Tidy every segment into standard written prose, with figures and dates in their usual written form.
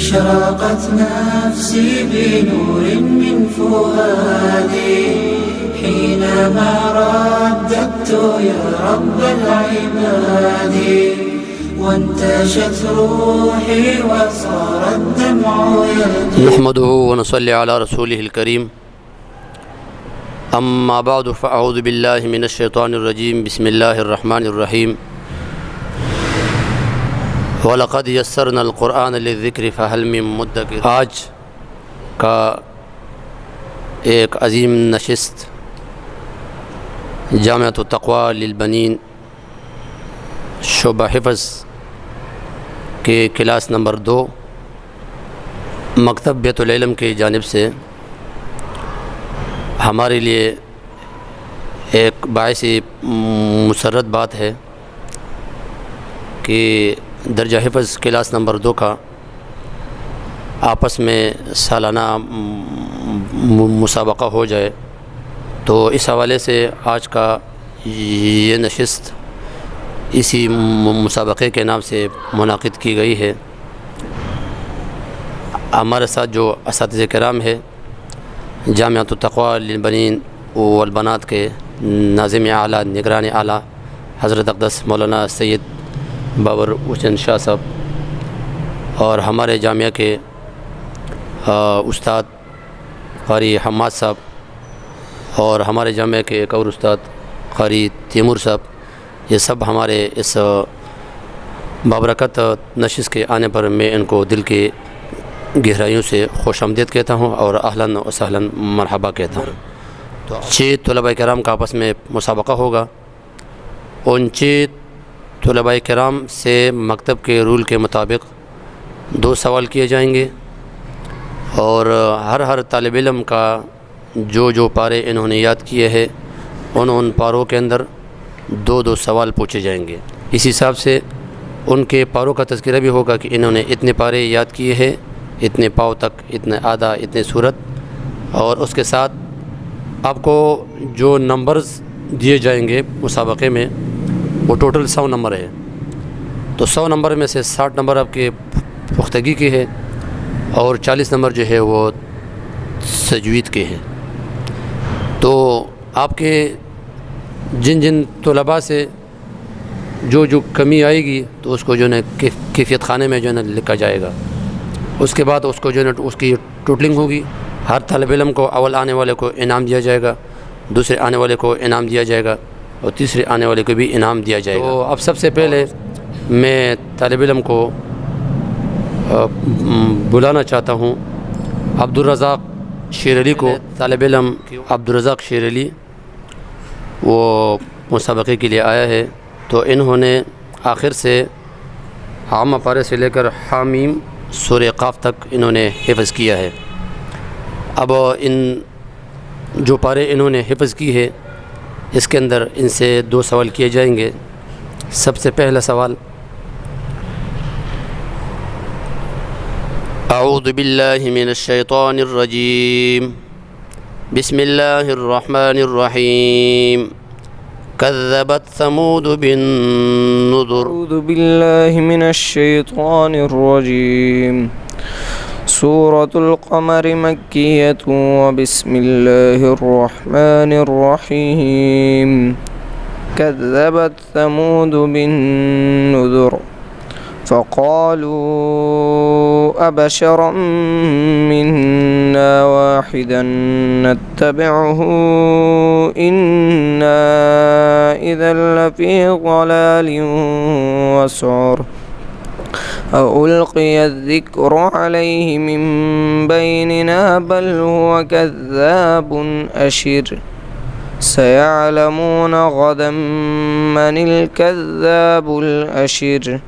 أشرقت نفسي بنور من فؤادي حينما رددت يا رب العباد وانتشت روحي وصار الدمع يجري. نحمده ونصلي على رسوله الكريم. اما بعد فاعوذ باللہ من الشیطان الرجیم. بسم اللہ الرحمن الرحیم. وَلَقَدْ يَسَّرْنَا الْقُرْآنَ لِلذِّكْرِ فَهَلْ مِن مُدَّكِرٍ. آج کا ایک عظیم نشست جامعۃ التقویٰ للبنین شعبہ حفظ کے کلاس نمبر 2 مکتب بیت العلم کی جانب سے ہمارے لیے ایک باعث مسرت بات ہے کہ درجہ حفظ کلاس نمبر 2 کا آپس میں سالانہ مسابقہ ہو جائے. تو اس حوالے سے آج کا یہ نشست اسی مسابقے کے نام سے منعقد کی گئی ہے. ہمارے ساتھ جو اساتذہ کرام ہے جامعۃ التقویٰ للبنین والبنات کے ناظم اعلیٰ نگران اعلیٰ حضرت اقدس مولانا سید بابر حسین شاہ صاحب اور ہمارے جامعہ کے استاد قاری حماد صاحب اور ہمارے جامعہ کے ایک اور استاد قاری تیمور صاحب، یہ سب ہمارے اس بابرکت نشست کے آنے پر میں ان کو دل کی گہرائیوں سے خوش آمدید کہتا ہوں اور اہلاً و سہلاً مرحبا کہتا ہوں. 6 طلباء کرام کا آپس میں مسابقہ ہوگا. ان 6 طلباء کرام سے مکتب کے رول کے مطابق 2 سوال کیے جائیں گے اور ہر طالب علم کا جو پارے انہوں نے یاد کیے ہیں ان پاروں کے اندر 2 سوال پوچھے جائیں گے. اس حساب سے ان کے پاروں کا تذکرہ بھی ہوگا کہ انہوں نے اتنے پارے یاد کیے ہیں، اتنے پاؤ تک، اتنے آدھا، اتنے صورت، اور اس کے ساتھ آپ کو جو نمبرز دیے جائیں گے مسابقے میں وہ ٹوٹل 100 نمبر ہے. تو 100 نمبر میں سے 60 نمبر آپ کے پختگی کے ہے اور 40 نمبر جو ہے وہ تجوید کے ہے. تو آپ کے جن طلباء سے جو کمی آئے گی تو اس کو جو ہے کیفیت خانے میں جو ہے لکھا جائے گا. اس کے بعد اس کو جو ہے اس کی ٹوٹلنگ ہوگی. ہر طالب علم کو اول آنے والے کو انعام دیا جائے گا، دوسرے آنے والے کو انعام دیا جائے گا اور تیسرے آنے والے کو بھی انعام دیا جائے گا. تو اب سب سے پہلے میں طالب علم کو بلانا چاہتا ہوں عبدالرزاق شیر علی کو. طالب علم عبدالرزاق شیر علی وہ مسابقے کے لیے آیا ہے. تو انہوں نے آخر سے عامہ پارے سے لے کر حامیم سورہ قاف تک انہوں نے حفظ کیا ہے. اب ان جو پارے انہوں نے حفظ کی ہے اس کے اندر ان سے 2 سوال کیے جائیں گے. سب سے پہلا سوال: اعوذ باللہ من الشیطان الرجیم بسم اللہ الرحمن الرحیم كذبت ثمود بالنذر. اعوذ باللہ من الشیطان الرجیم. سورة القمر مکیۃ وبسم اللہ الرحمن الرحیم. كذبت ثمود بالنذر فقالوا أبشرا منا واحدا نتبعه إنا إذا لفي ضلال وسعر. ألقي الذكر عليه من بيننا بل هو كذاب أشر. سيعلمون غدا من الكذاب الأشر.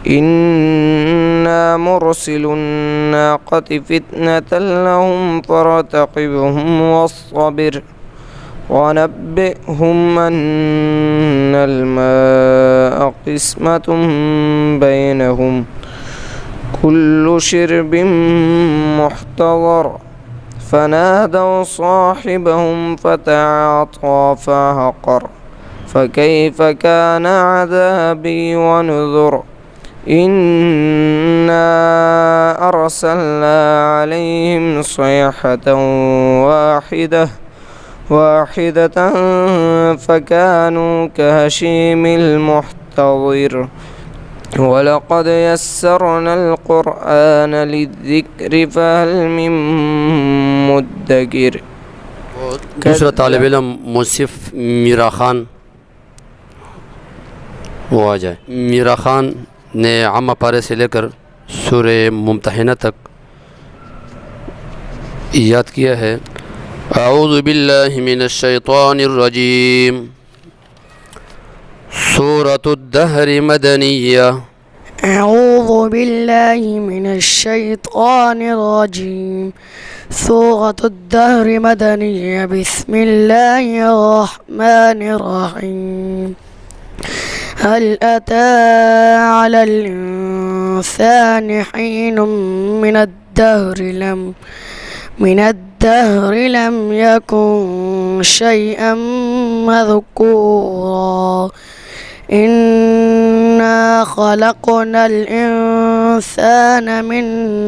إنا مرسل الناقة فتنة لهم فارتقبهم واصطبر. ونبئهم أن الماء قسمة بينهم كل شرب محتضر. فنادوا صاحبهم فتعاطى فعقر. فكيف كان عذابي ونذر. إنا أرسلنا عليهم صيحة واحدة فكانوا كهشيم المحتضر ولقد يسرنا القرآن للذكر فهل من مدكر. دوسرا طالب علم मुंसिफ मीरा खान वो आ जाए। मीरा खान ने अम्मा पारे से लेकर सूरे मुमतहिना तक याद किया है। अऊज़ु बिल्लाहि मिनश शैतानिर रजीम। सूरतुद्दहर मदनिया। أعوذ بالله من الشيطان الرجيم. سورة الدهر مدنية. بسم الله الرحمن الرحيم. هل أتى على الإنسان حين من الدهر لم يكن شيئا مذكورا. إنا خلقنا الإنسان من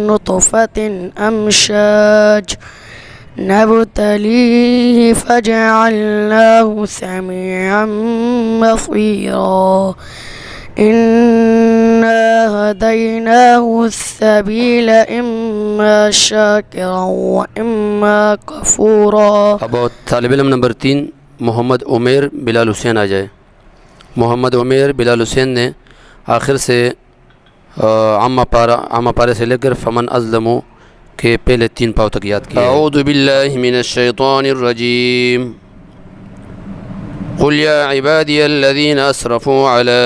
نطفة أمشاج نبتليه فجعلناه سميعا بصيرا. إنا هديناه السبيل إما شاكرا وإما كفورا. अब तालिब इल्म नंबर 3 मोहम्मद उमेर बिलाल हुसैन आ जाए। मोहम्मद उमेर बिलाल हुसैन ने आखिर से अम्मा पारे से लेकर फमन अज़लमु के पहले 3 पाव तक याद किया। अऊज़ु बिल्लाहि मिनश शैतानिर रजीम। क़ुल या इबादियल्लज़ीना असरफ़ू अला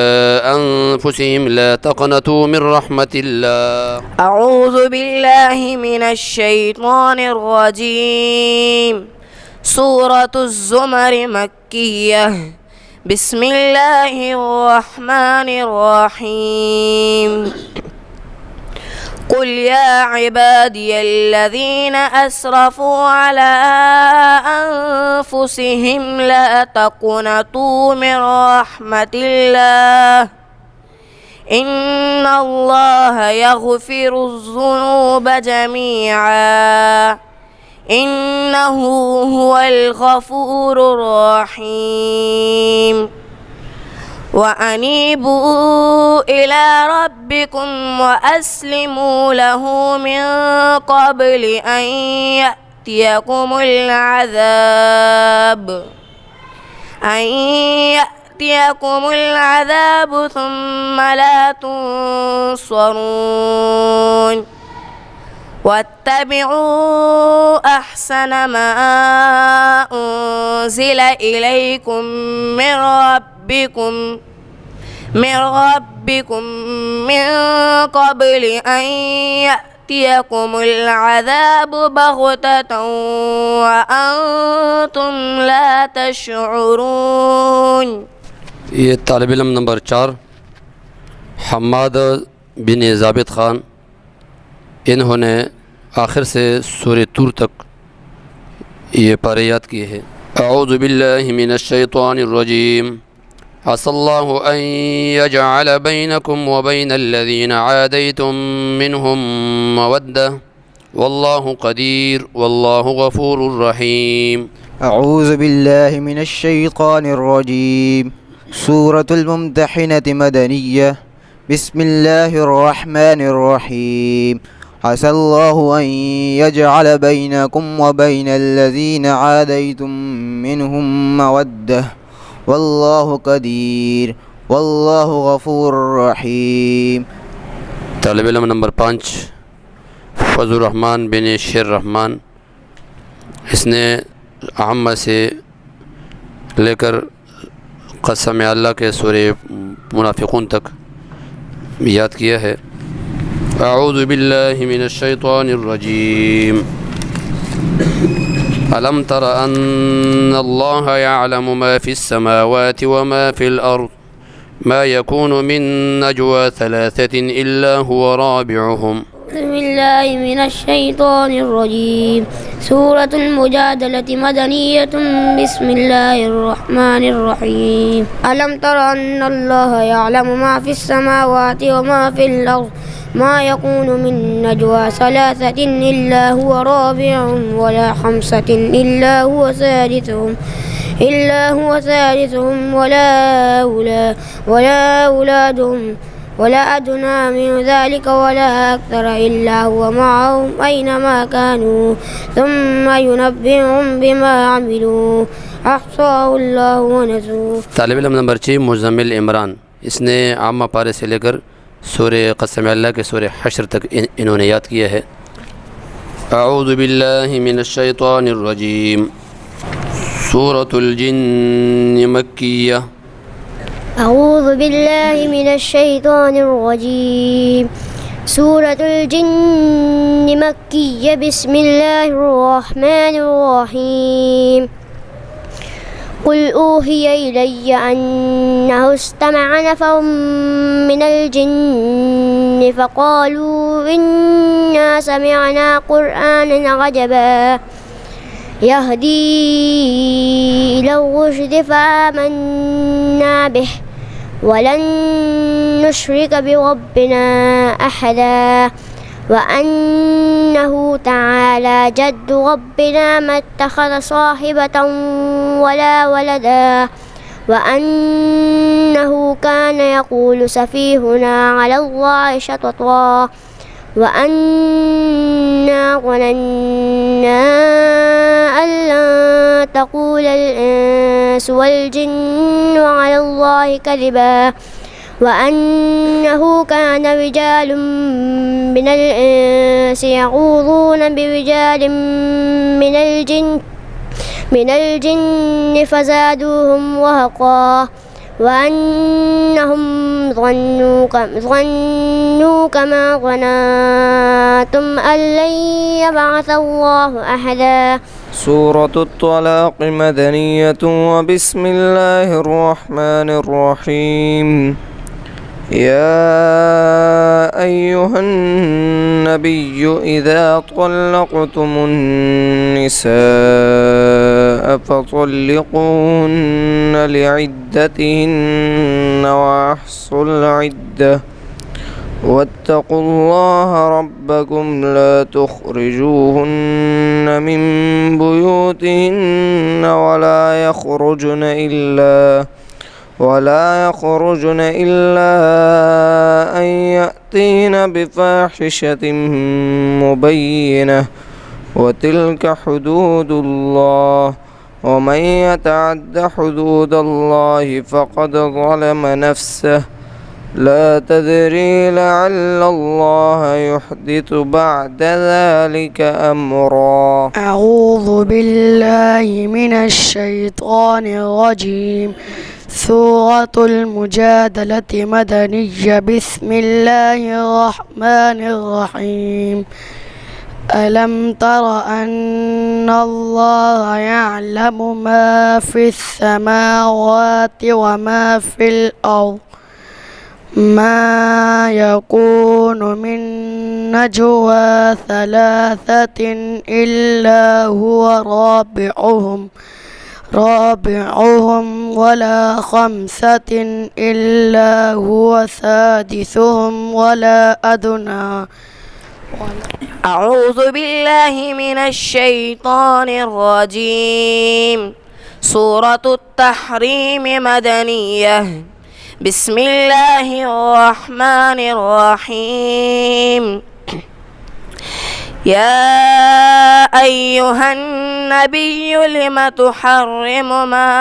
अनफुसिहिम ला तक़नतू मिन रहमतिल्लाह। أعوذ بالله من الشيطان الرجيم. سورة الزمر مكية. بسم الله الرحمن الرحيم. قل يا عبادي الذين أسرفوا على أنفسهم لا تقنطوا من رحمة الله إن الله يغفر الذنوب جميعا إنه هو الغفور الرحيم. وأنيبوا إلى ربكم وأسلموا له من قبل أن يأتيكم العذاب ثم لا تنصرون. واتبعوا أحسن ما أنزل إليكم من ربكم من قبل أن يأتيكم العذاب بغتة وأنتم لا تشعرون. ये तालिब इल्म नंबर 4 हम्माद बिन ज़ाबित ख़ान, इन्होंने आखिर से सूरह तूर तक ये पारे याद किए हैं। अऊज़ु बिल्लाहि मिनश शैतानिर रजीम। अस्सल्लाहु अन यजअल बैनकुम व बैनल्लज़ीना आदैतुम मिनहुम मवद्दह वल्लाहु क़दीर वल्लाहु गफ़ूरुर रहीम। أعوذ بالله من الشيطان الرجيم. سورة الممتحنة مدنية. بسم الله الرحمن الرحيم. عسى الله أن يجعل بينكم وبين الذين عاديتم منهم مودة والله قدير والله غفور رحيم. तालिब इल्म नंबर 5 फजल रहमान बिन शेर रहमान, इसने अम्मा से लेकर कसम अल्लाह के सूरे मुनाफिकून तक याद किया है। अऊज़ु बिल्लाहि मिनश शैतानिर रजीम। अलम तर अन्नल्लाह यअलमु मा फिस समावाति व मा फिल अर्द मा यकूनु मिन नजवा थलाथतिन इल्ला हुवा राबिउहुम। بسم الله من الشيطان الرجيم. سورة المجادلة مدنية. بسم الله الرحمن الرحيم. ألم تر أن الله يعلم ما في السماوات وما في الأرض ما يكون من نجوى ثلاثة إلا هو رابعهم ولا خمسة إلا هو سادسهم ولا أولادهم ولا أدنى من ذلك ولا أكثر إلا هو معهم أينما كانوا ثم ينبئهم بما عملوا أحصاه الله ونسوه. طالب علم نمبر 6 مزمل عمران، اس نے عامہ پارے سے لے کر سورہ قسم اللہ کے سورہ حشر تک انہوں نے یاد کیا ہے. اعوذ باللہ من الشیطان الرجیم. سورة الجن مکیہ. أعوذ بالله من الشيطان الرجيم. سورة الجن مكية. بسم الله الرحمن الرحيم. قل أوحي إلي أنه استمع نفر من الجن فقالوا إنا سمعنا قرآنا عجبا يهدي إلى الرشد فآمنا به ولن نشرك بربنا أحدا وأنه تعالى جد ربنا ما اتخذ صاحبة ولا ولدا وأنه كان يقول سفيهنا على الله شططا وأنا ظننا أن لن تقول الإنس والجن على الله كذبا وأنه كان رجال من الإنس يعوذون برجال من الجن فزادوهم رهقا وأنهم ظنوا كما ظننتم أن لن يبعث الله أحدا. سورة الطلاق مدنية. وبسم الله الرحمن الرحيم. يا أيها النبي إذا طلقتم النساء فطلقوهن لعدتهن وأحصوا العدة واتقوا الله ربكم لا تخرجوهن من بيوتهن ولا يخرجن إلا أن يأتين بفاحشة مبينة وتلك حدود الله ومن يتعد حدود الله فقد ظلم نفسه لا تدري لعل الله يحدث بعد ذلك أمرا. أعوذ بالله من الشيطان الرجيم. سورة المجادلة مدنية. بسم الله الرحمن الرحيم. ألم تر أن الله يعلم ما في السماوات وما في الأرض ما يكون من نجوى ثلاثة إلا هو رابعهم ولا خمسة إلا هو سادسهم ولا أدنى. أعوذ بالله من الشيطان الرجيم. سورة التحريم مدنية. بسم الله الرحمن الرحيم. يا أيها النبي لم تحرم ما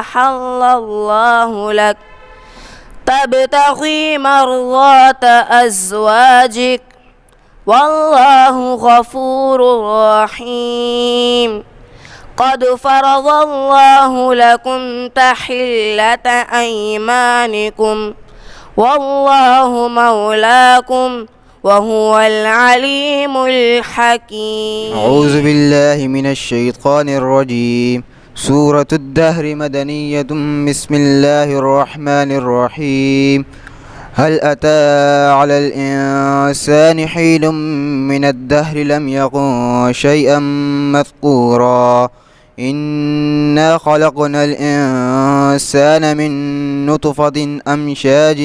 أحل الله لك تبتغي مرضات أزواجك والله غفور رحيم. قد فرض الله لكم تحلة أيمانكم والله مولاكم وهو العليم الحكيم. أعوذ بالله من الشيطان الرجيم. سورة الدهر مدنية. بسم الله الرحمن الرحيم. هل أتى على الإنسان حين من الدهر لم يكن شيئا مذكورا إنا خلقنا الإنسان من نطفة أمشاج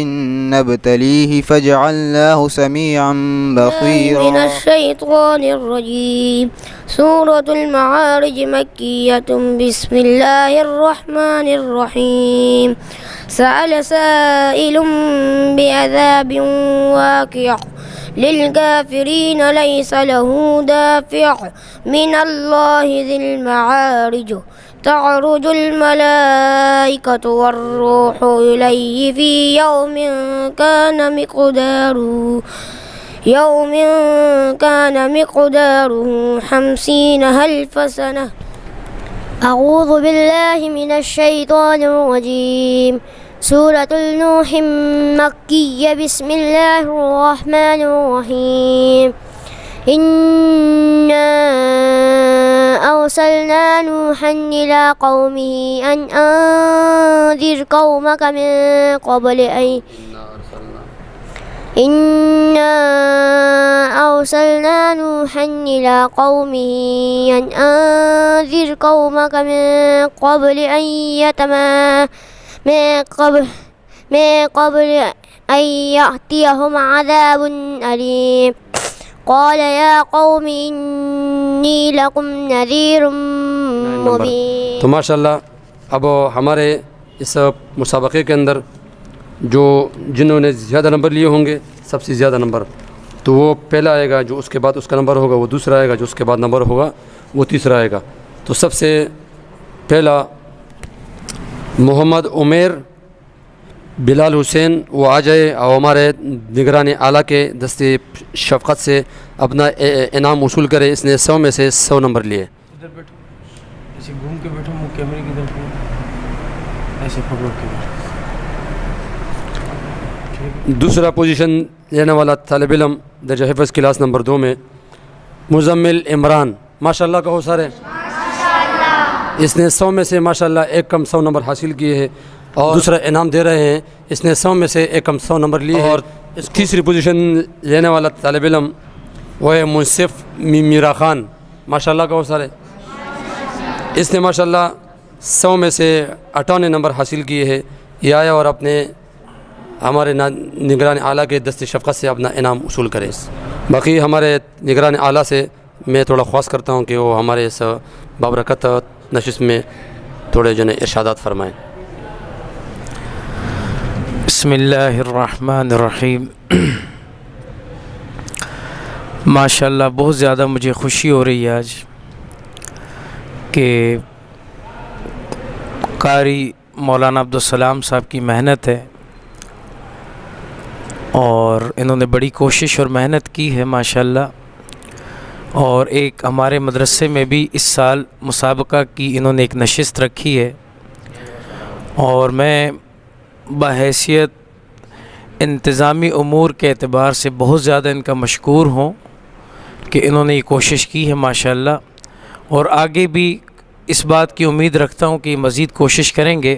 نبتليه فجعلناه سميعا من بصيرا. الشيطان الرجيم. سورة المعارج مكية. بسم الله الرحمن الرحيم. سأل سائل بعذاب واقع للكافرين ليس له دافع من الله ذي المعارج. تعرج الملائكة والروح إليه في كان مقداره 50,000 سنة. أعوذ بالله من الشيطان الرجيم. سورة النوح مكية. بسم الله الرحمن الرحيم. إنا أرسلنا نوحا إلى قومه أن أنذر قومك من قبل أن إنا أرسلنا نوحا إلى قومه أن أنذر قومك من قبل أن يأتيهم عذاب أليم. قال يا قوم إني لكم نذير مبين. تو ماشاءاللہ اب ہمارے اس مسابقے کے اندر جنہوں نے زیادہ نمبر لیے ہوں گے، سب سے زیادہ نمبر، تو وہ پہلا آئے گا، جو اس کے بعد اس کا نمبر ہوگا وہ دوسرا آئے گا، جو اس کے بعد نمبر ہوگا وہ تیسرا آئے گا. تو سب سے پہلا محمد عمیر بلال حسین وہ آ جائے اور ہمارے نگران اعلیٰ کے دستے شفقت سے اپنا انعام وصول کرے. اس نے 100 میں سے 100 نمبر لیے. ادھر بیٹھو، ایسے گھوم کے بیٹھو، منہ کیمرے کی طرف ایسے پکڑ کے بیٹھو. دوسرا پوزیشن لینے والا طالب علم درجہ حفظ کلاس نمبر 2 میں مزمل عمران. ماشاءاللہ کہو سارے. اس نے 100 میں سے ماشاءاللہ ایک کم 100 نمبر حاصل کیے ہیں اور دوسرا انعام دے رہے ہیں. اس نے 100 میں سے ایک کم 100 نمبر لیے. اور تیسری پوزیشن لینے والا طالب علم وہ ہے منصف میرا خان. ماشاءاللہ کہو سارے. اس نے ماشاءاللہ 100 میں سے 58 نمبر حاصل کیے ہیں. یہ آیا اور اپنے ہمارے نگران اعلیٰ کے دست شفقت سے اپنا انعام وصول کرے. باقی ہمارے نگران اعلیٰ سے میں تھوڑا خواست کرتا ہوں کہ وہ ہمارے اس بابرکت نشست میں تھوڑے جو ارشادات فرمائیں. بسم اللہ الرحمن الرحیم. ماشاءاللہ بہت زیادہ مجھے خوشی ہو رہی ہے آج کہ قاری مولانا عبدالسلام صاحب کی محنت ہے اور انہوں نے بڑی کوشش اور محنت کی ہے ماشاءاللہ. اور ایک ہمارے مدرسے میں بھی اس سال مسابقہ کی انہوں نے ایک نشست رکھی ہے اور میں بحیثیت انتظامی امور کے اعتبار سے بہت زیادہ ان کا مشکور ہوں کہ انہوں نے یہ کوشش کی ہے ماشاءاللہ. اور آگے بھی اس بات کی امید رکھتا ہوں کہ یہ مزید کوشش کریں گے.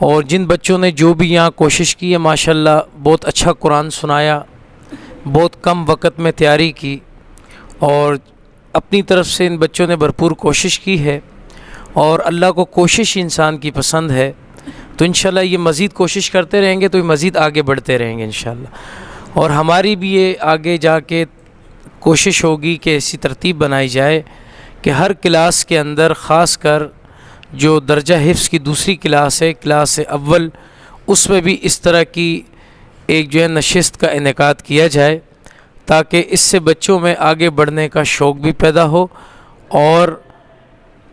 اور جن بچوں نے جو بھی یہاں کوشش کی ہے ماشاءاللہ بہت اچھا قرآن سنایا، بہت کم وقت میں تیاری کی اور اپنی طرف سے ان بچوں نے بھرپور کوشش کی ہے. اور اللہ کو کوشش انسان کی پسند ہے تو انشاءاللہ یہ مزید کوشش کرتے رہیں گے تو یہ مزید آگے بڑھتے رہیں گے انشاءاللہ. اور ہماری بھی یہ آگے جا کے کوشش ہوگی کہ ایسی ترتیب بنائی جائے کہ ہر کلاس کے اندر، خاص کر جو درجہ حفظ کی دوسری کلاس ہے، کلاس اول، اس میں بھی اس طرح کی ایک جو ہے نشست کا انعقاد کیا جائے تاکہ اس سے بچوں میں آگے بڑھنے کا شوق بھی پیدا ہو اور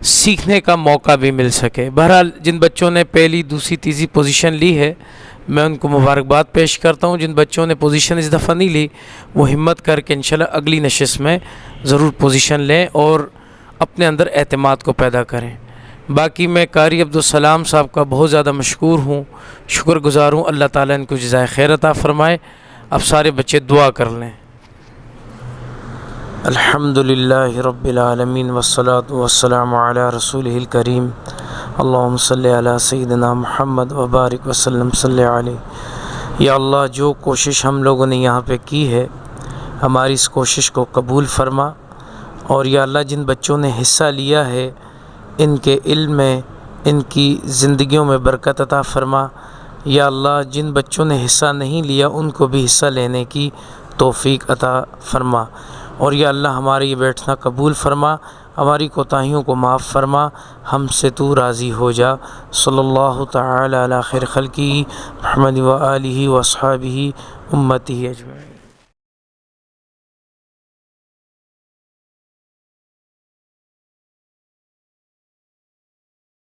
سیکھنے کا موقع بھی مل سکے. بہرحال جن بچوں نے پہلی، دوسری، تیسری پوزیشن لی ہے میں ان کو مبارکباد پیش کرتا ہوں. جن بچوں نے پوزیشن اس دفعہ نہیں لی وہ ہمت کر کے انشاءاللہ اگلی نشست میں ضرور پوزیشن لیں اور اپنے اندر اعتماد کو پیدا کریں. باقی میں قاری عبدالسلام صاحب کا بہت زیادہ مشکور ہوں، شکر گزار ہوں. اللہ تعالیٰ ان کو جزائے خیر عطا فرمائے. اب سارے بچے دعا کر لیں. الحمدللہ رب العالمین والصلاة والسلام علی رسولہ الکریم. اللہم صلی علی سیدنا محمد وبارک وسلم صلی علیہ. یا اللہ جو کوشش ہم لوگوں نے یہاں پہ کی ہے ہماری اس کوشش کو قبول فرما، اور یا اللہ جن بچوں نے حصہ لیا ہے ان کے علم میں، ان کی زندگیوں میں برکت عطا فرما۔ یا اللہ جن بچوں نے حصہ نہیں لیا ان کو بھی حصہ لینے کی توفیق عطا فرما، اور یا اللہ ہمارے یہ بیٹھنا قبول فرما، ہماری کوتاہیوں کو معاف فرما، ہم سے تو راضی ہو جا۔ صلی اللہ تعالی علی خیر خلقی محمد و آلہ و اصحابہ امتہ اجمعین۔